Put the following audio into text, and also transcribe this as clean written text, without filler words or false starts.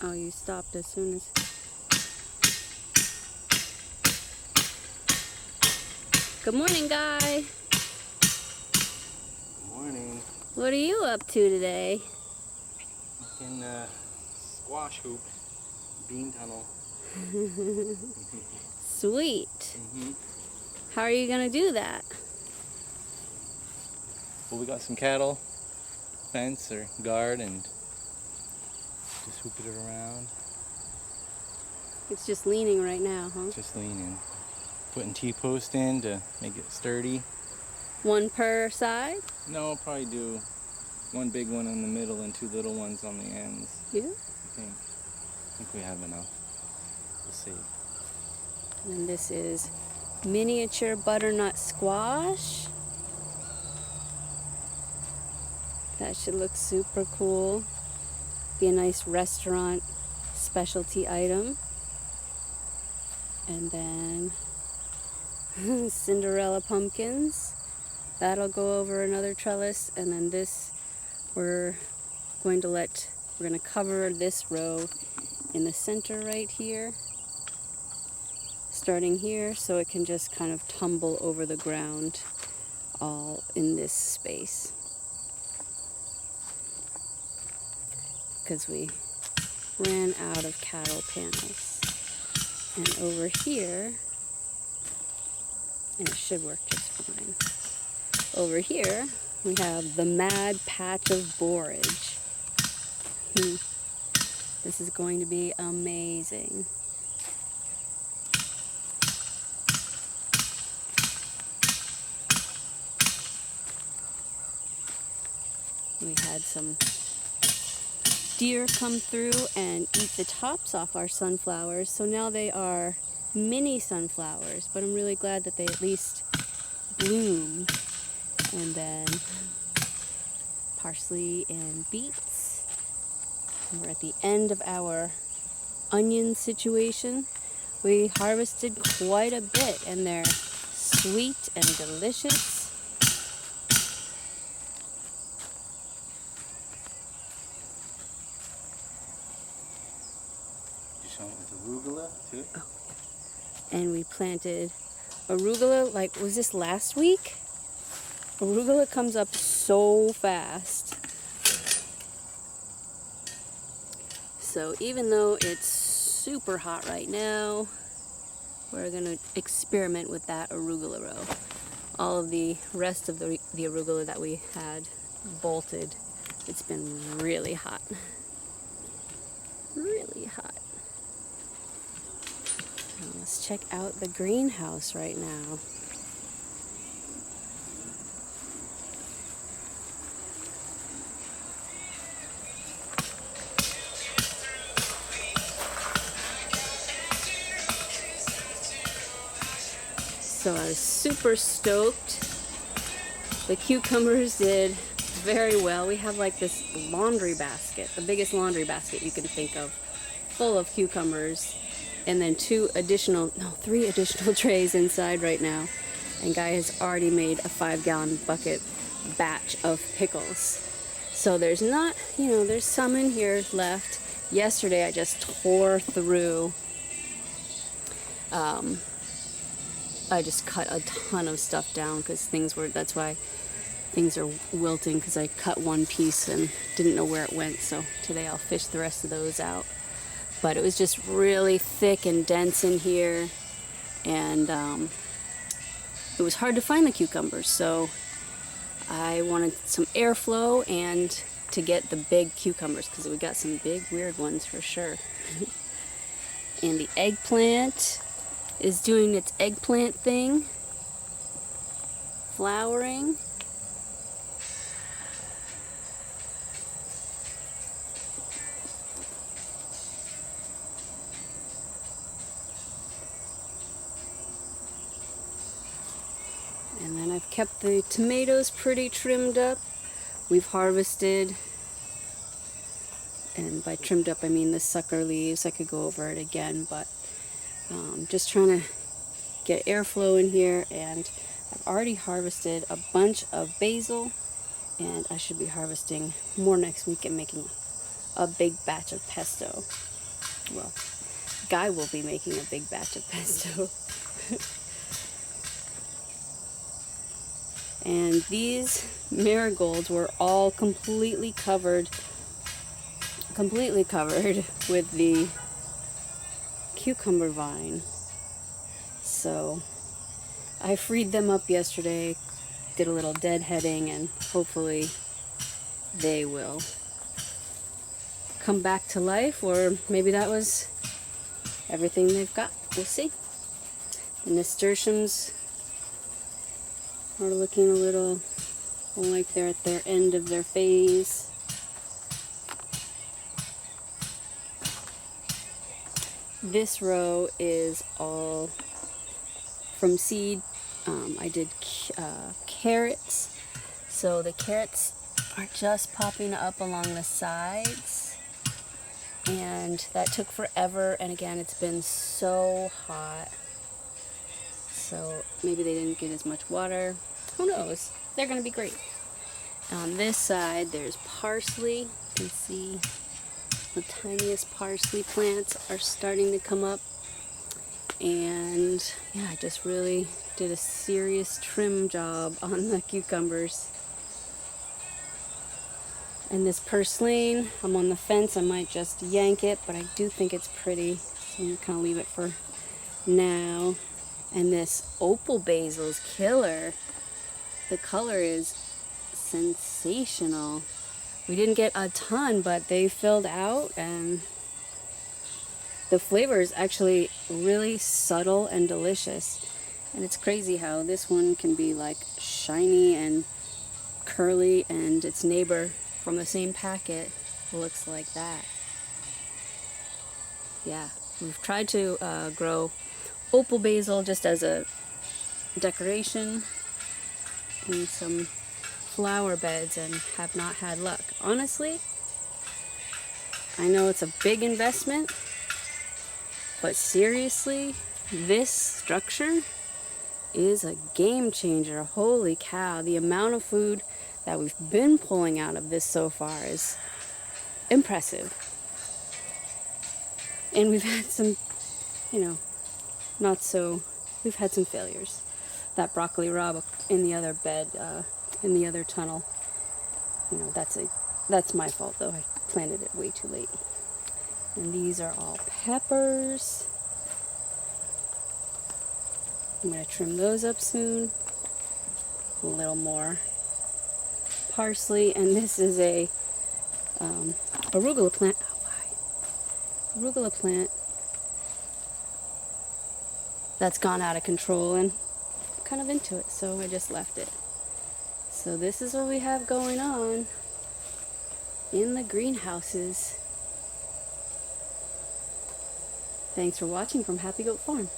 Oh, you stopped as soon as... Good morning, Guy. Good morning. What are you up to today? Making squash hoop, bean tunnel. Sweet. How are you gonna do that? Well, we got some cattle, fence or guard, and just hoop it around. It's just leaning right now, huh? Just leaning. Putting T-post in to make it sturdy. One per side? No, I'll probably do one big one in the middle and two little ones on the ends. Yeah. I think we have enough. We'll see. And this is miniature butternut squash. That should look super cool. Be a nice restaurant specialty item. And then Cinderella pumpkins. That'll go over another trellis. And then this, we're going to cover this row in the center right here. Starting here, so it can just kind of tumble over the ground all in this space. Because we ran out of cattle panels. And over here, and it should work just fine. Over here, we have the mad patch of borage. This is going to be amazing. We had some deer come through and eat the tops off our sunflowers, so now they are mini sunflowers, but I'm really glad that they at least bloom. And then parsley and beets. And we're at the end of our onion situation. We harvested quite a bit, and they're sweet and delicious. With arugula too. Oh. And we planted arugula, like, was this last week? Arugula comes up so fast. So even though it's super hot right now, we're gonna experiment with that arugula row. All of the rest of the arugula that we had bolted, it's been really hot. Really hot. Now let's check out the greenhouse right now. So I was super stoked. The cucumbers did very well. We have like this laundry basket, the biggest laundry basket you can think of, full of cucumbers, and then three additional trays inside right now. And Guy has already made a 5-gallon bucket batch of pickles. So there's not, there's some in here left. Yesterday I just tore through, I just cut a ton of stuff down because that's why things are wilting, because I cut one piece and didn't know where it went. So today I'll fish the rest of those out. But it was just really thick and dense in here, and it was hard to find the cucumbers. So I wanted some airflow and to get the big cucumbers, because we got some big weird ones for sure. And the eggplant is doing its eggplant thing, flowering. And then I've kept the tomatoes pretty trimmed up. We've harvested, and by trimmed up I mean the sucker leaves. I could go over it again, but just trying to get airflow in here. And I've already harvested a bunch of basil, and I should be harvesting more next week and making a big batch of pesto. Well, Guy will be making a big batch of pesto. And these marigolds were all completely covered with the cucumber vine. So I freed them up yesterday, did a little deadheading, and hopefully they will come back to life, or maybe that was everything they've got. We'll see. The nasturtiums are looking a little like they're at their end of their phase. This row is all from seed. I did carrots, so the carrots are just popping up along the sides, and that took forever, and again, it's been so hot, so maybe they didn't get as much water. Who knows? They're going to be great. On this side, there's parsley. You can see the tiniest parsley plants are starting to come up. And yeah, I just really did a serious trim job on the cucumbers. And this purslane, I'm on the fence. I might just yank it, but I do think it's pretty, so I'm going to kind of leave it for now. And this opal basil's killer. The color is sensational. We didn't get a ton, but they filled out, and the flavor is actually really subtle and delicious. And it's crazy how this one can be like shiny and curly, and its neighbor from the same packet looks like that. Yeah, we've tried to grow opal basil just as a decoration in some flower beds and have not had luck. Honestly, I know it's a big investment, but seriously, this structure is a game changer. Holy cow, the amount of food that we've been pulling out of this so far is impressive. And we've had some, we've had some failures. That broccoli rabe in the other bed, in the other tunnel, that's my fault though. I planted it way too late. And these are all peppers. I'm going to trim those up soon. A little more parsley, and this is a arugula plant. Arugula plant that's gone out of control, and I'm kind of into it, so I just left it. So this is what we have going on in the greenhouses. Thanks for watching from Happy Goat Farm.